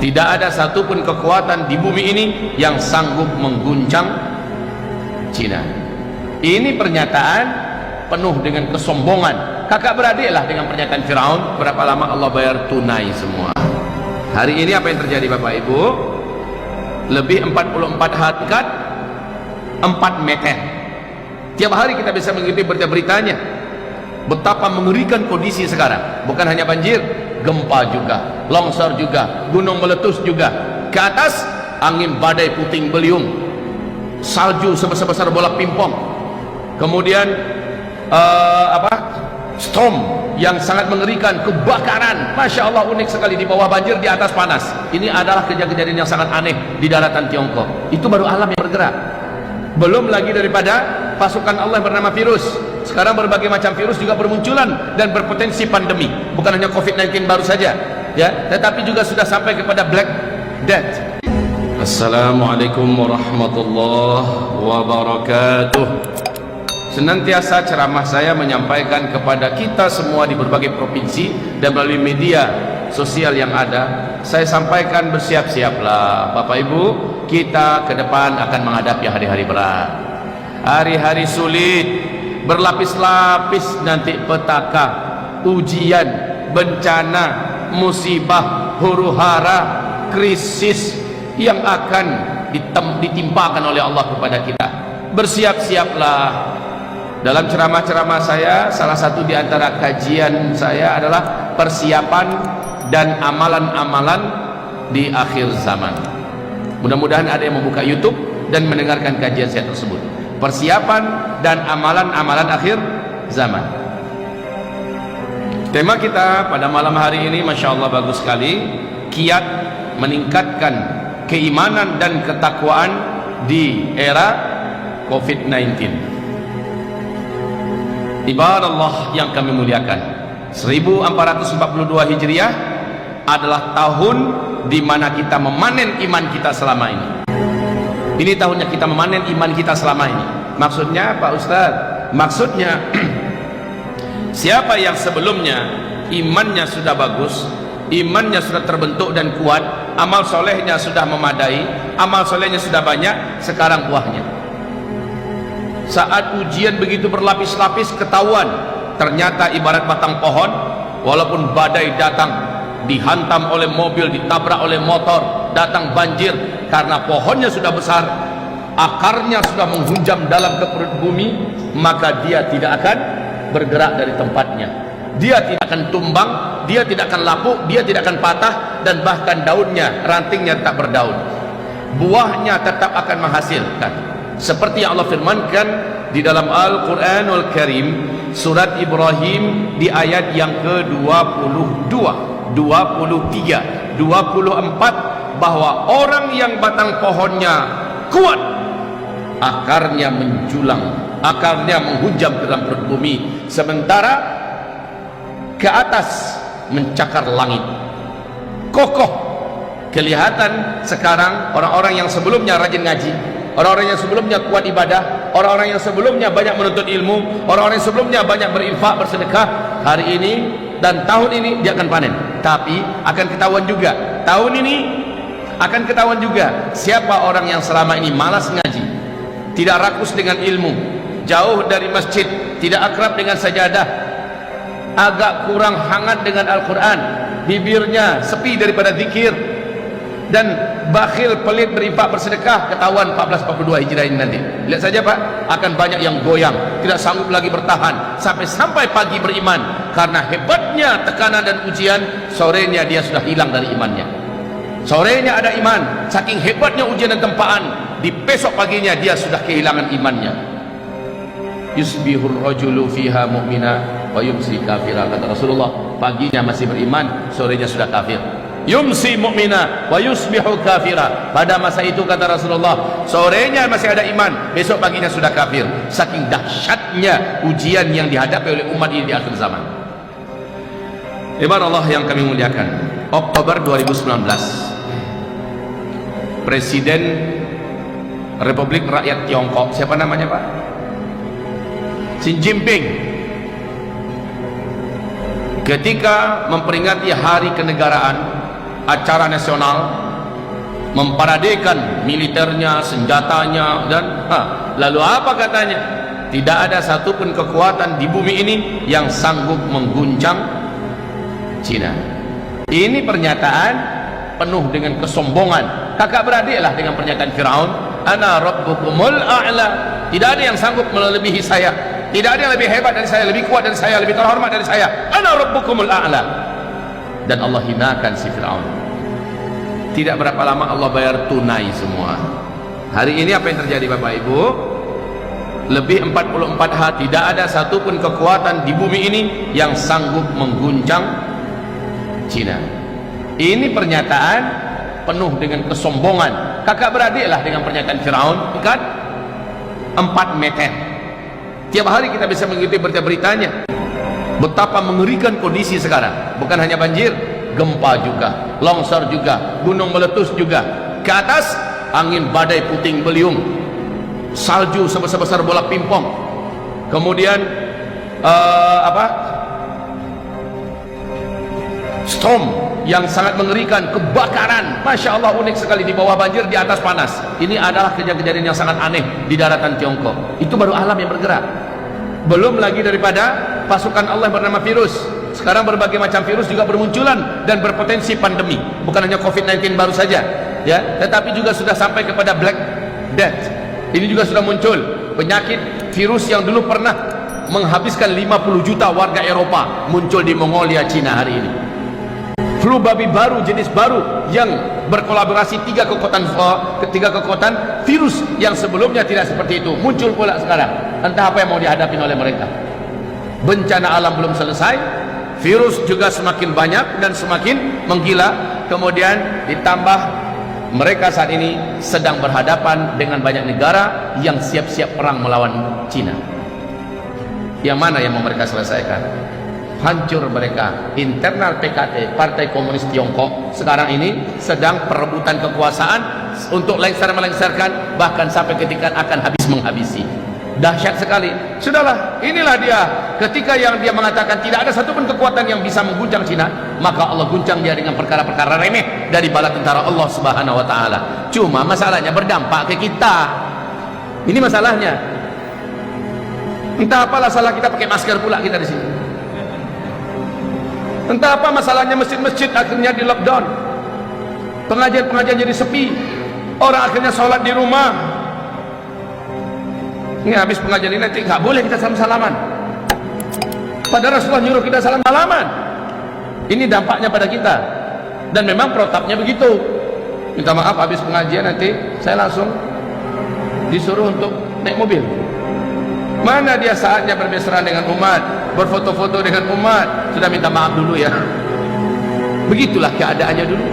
Tidak ada satupun kekuatan di bumi ini yang sanggup mengguncang Cina. Ini pernyataan penuh dengan kesombongan. Kakak beradiklah dengan pernyataan Firaun. Berapa lama Allah bayar tunai semua. Hari ini apa yang terjadi Bapak Ibu? Lebih 44 hakikat 4 meter. Tiap hari kita bisa mengikuti berita-beritanya. Betapa mengerikan kondisi sekarang. Bukan hanya banjir, gempa juga, longsor juga, gunung meletus juga. Ke atas angin badai puting beliung, salju sebesar bola pingpong. Kemudian storm yang sangat mengerikan, kebakaran. Masya Allah, unik sekali. Di bawah banjir, di atas panas. Ini adalah kejadian yang sangat aneh di daratan Tiongkok. Itu baru alam yang bergerak. Belum lagi daripada pasukan Allah yang bernama virus. Sekarang berbagai macam virus juga bermunculan dan berpotensi pandemi. Bukan hanya COVID-19 baru saja, ya, tetapi juga sudah sampai kepada Black Death. Assalamualaikum warahmatullahi wabarakatuh. Senantiasa ceramah saya menyampaikan kepada kita semua di berbagai provinsi dan melalui media sosial yang ada. Saya sampaikan, bersiap-siaplah Bapak Ibu, kita ke depan akan menghadapi hari-hari berat, hari-hari sulit, berlapis-lapis nanti petaka, ujian, bencana, musibah, huru-hara, krisis yang akan ditimpakan oleh Allah kepada kita. Bersiap-siaplah. Dalam ceramah-ceramah saya, salah satu di antara kajian saya adalah persiapan dan amalan-amalan di akhir zaman. Mudah-mudahan ada yang membuka YouTube dan mendengarkan kajian saya tersebut. Persiapan dan amalan-amalan akhir zaman. Tema kita pada malam hari ini, Masya Allah, bagus sekali. Kiat meningkatkan keimanan dan ketakwaan di era COVID-19. Ibarat Allah yang kami muliakan, 1442 Hijriah adalah tahun di mana kita memanen iman kita selama ini. Ini tahunnya kita memanen iman kita selama ini. Maksudnya Pak Ustadz? Maksudnya siapa yang sebelumnya imannya sudah bagus, imannya sudah terbentuk dan kuat, amal solehnya sudah memadai, amal solehnya sudah banyak, sekarang buahnya. Saat ujian begitu berlapis-lapis, ketahuan ternyata ibarat batang pohon, walaupun badai datang, dihantam oleh mobil, ditabrak oleh motor, datang banjir, karena pohonnya sudah besar, akarnya sudah menghunjam dalam ke perut bumi, maka dia tidak akan bergerak dari tempatnya. Dia tidak akan tumbang, dia tidak akan lapuk, dia tidak akan patah, dan bahkan daunnya, rantingnya tak berdaun. Buahnya tetap akan menghasilkan. Seperti yang Allah firmankan di dalam Al-Quranul Karim, surat Ibrahim di ayat yang ke-22, 23, 24, bahwa orang yang batang pohonnya kuat, akarnya menjulang, akarnya menghujam ke dalam perut bumi, sementara ke atas mencakar langit, kokoh. Kelihatan sekarang orang-orang yang sebelumnya rajin ngaji, orang-orang yang sebelumnya kuat ibadah, orang-orang yang sebelumnya banyak menuntut ilmu, orang-orang yang sebelumnya banyak berinfak, bersedekah, hari ini dan tahun ini dia akan panen. Tapi akan ketahuan juga, tahun ini akan ketahuan juga siapa orang yang selama ini malas ngaji, tidak rakus dengan ilmu, jauh dari masjid, tidak akrab dengan sajadah, agak kurang hangat dengan Al-Quran, bibirnya sepi daripada zikir, dan bakhil, pelit, berinfak, bersedekah. Ketahuan 1442 Hijriah ini nanti. Lihat saja Pak, akan banyak yang goyang, tidak sanggup lagi bertahan sampai pagi beriman, karena hebatnya tekanan dan ujian. Sorenya dia sudah hilang dari imannya. Sorenya ada iman, saking hebatnya ujian dan tempaan, di besok paginya dia sudah kehilangan imannya. Yusbihur rajulu fiha mu'mina wa yumsi kafira, kata Rasulullah. Paginya masih beriman, sorenya sudah kafir. Yumsi mu'mina wa yusbihu kafira. Pada masa itu kata Rasulullah, sorenya masih ada iman, besok paginya sudah kafir. Saking dahsyatnya ujian yang dihadapi oleh umat ini di akhir zaman. Ibarat Allah yang kami muliakan, Oktober 2019, Presiden Republik Rakyat Tiongkok, siapa namanya Pak? Xi Jinping, ketika memperingati hari kenegaraan acara nasional, memparadekan militernya, senjatanya, dan lalu apa katanya? Tidak ada satupun kekuatan di bumi ini yang sanggup mengguncang Cina. Ini pernyataan penuh dengan kesombongan, kakak beradiklah dengan pernyataan Firaun, ana rabbukumul a'la. Tidak ada yang sanggup melebihi saya, tidak ada yang lebih hebat dari saya, lebih kuat dari saya, lebih terhormat dari saya. Ana rabbukumul a'la. Dan Allah hinakan si Firaun. Tidak berapa lama Allah bayar tunai semua. Hari ini apa yang terjadi Bapak Ibu? Lebih 44 hari, tidak ada satupun kekuatan di bumi ini yang sanggup mengguncang Cina. Ini pernyataan penuh dengan kesombongan, kakak beradiklah dengan pernyataan Firaun, kan? 4 meter. Tiap hari kita bisa mengikuti berita-beritanya. Betapa mengerikan kondisi sekarang. Bukan hanya banjir, gempa juga, longsor juga, gunung meletus juga. Ke atas angin badai puting beliung, salju sebesar-besar bola pingpong. Kemudian storm yang sangat mengerikan, kebakaran. Masya Allah, unik sekali, di bawah banjir, di atas panas. Ini adalah kejadian-kejadian yang sangat aneh di daratan Tiongkok. Itu baru alam yang bergerak, belum lagi daripada pasukan Allah yang bernama virus. Sekarang berbagai macam virus juga bermunculan dan berpotensi pandemi. Bukan hanya COVID-19 baru saja, ya, tetapi juga sudah sampai kepada Black Death. Ini juga sudah muncul penyakit virus yang dulu pernah menghabiskan 50 juta warga Eropa, muncul di Mongolia, Cina hari ini. Flu babi baru, jenis baru yang berkolaborasi tiga kekuatan virus yang sebelumnya tidak seperti itu, muncul pula sekarang. Entah apa yang mau dihadapi oleh mereka. Bencana alam belum selesai, virus juga semakin banyak dan semakin menggila. Kemudian ditambah mereka saat ini sedang berhadapan dengan banyak negara yang siap-siap perang melawan Cina. Yang mana yang mau mereka selesaikan? Hancur mereka. Internal PKT, Partai Komunis Tiongkok, sekarang ini sedang perebutan kekuasaan untuk lengser-melengsarkan, bahkan sampai ketika akan habis menghabisi. Dahsyat sekali. Sudahlah, inilah dia. Ketika yang dia mengatakan tidak ada satupun kekuatan yang bisa mengguncang Cina, maka Allah guncang dia dengan perkara-perkara remeh dari bala tentara Allah Subhanahu wa taala. Cuma masalahnya berdampak ke kita. Ini masalahnya. Entah apalah salah kita pakai masker pula kita di sini. Entah apa masalahnya masjid-masjid akhirnya di lockdown. Pengajian-pengajian jadi sepi. Orang akhirnya sholat di rumah. Ini habis pengajian ini nanti nggak boleh kita salam-salaman. Padahal Rasulullah nyuruh kita salam-salaman. Ini dampaknya pada kita. Dan memang protapnya begitu. Minta maaf habis pengajian nanti saya langsung disuruh untuk naik mobil. Mana dia saatnya bermesraan dengan umat, berfoto-foto dengan umat? Sudah minta maaf dulu ya. Begitulah keadaannya dulu.